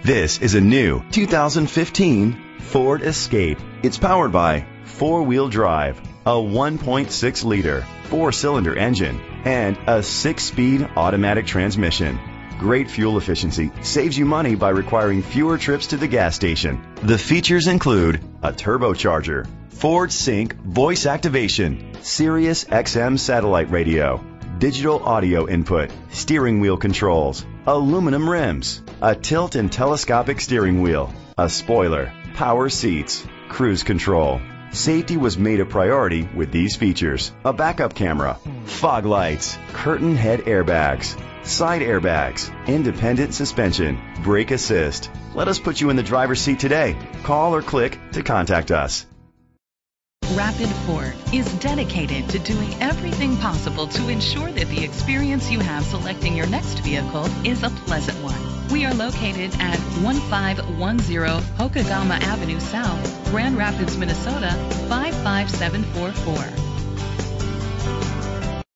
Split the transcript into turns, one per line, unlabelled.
This is a new 2015 Ford Escape. It's powered by four-wheel drive, a 1.6-liter four-cylinder engine, and a 6-speed automatic transmission. Great fuel efficiency saves you money by requiring fewer trips to the gas station. The features include a turbocharger, Ford Sync voice activation, Sirius XM satellite radio, digital audio input, steering wheel controls, aluminum rims, a tilt and telescopic steering wheel, a spoiler, power seats, cruise control. Safety was made a priority with these features: a backup camera, fog lights, curtain head airbags, side airbags, independent suspension, brake assist. Let us put you in the driver's seat today. Call or click to contact us.
Rapid Ford is dedicated to doing everything possible to ensure that the experience you have selecting your next vehicle is a pleasant one. We are located at 1510 Hokagama Avenue South, Grand Rapids, Minnesota 55744.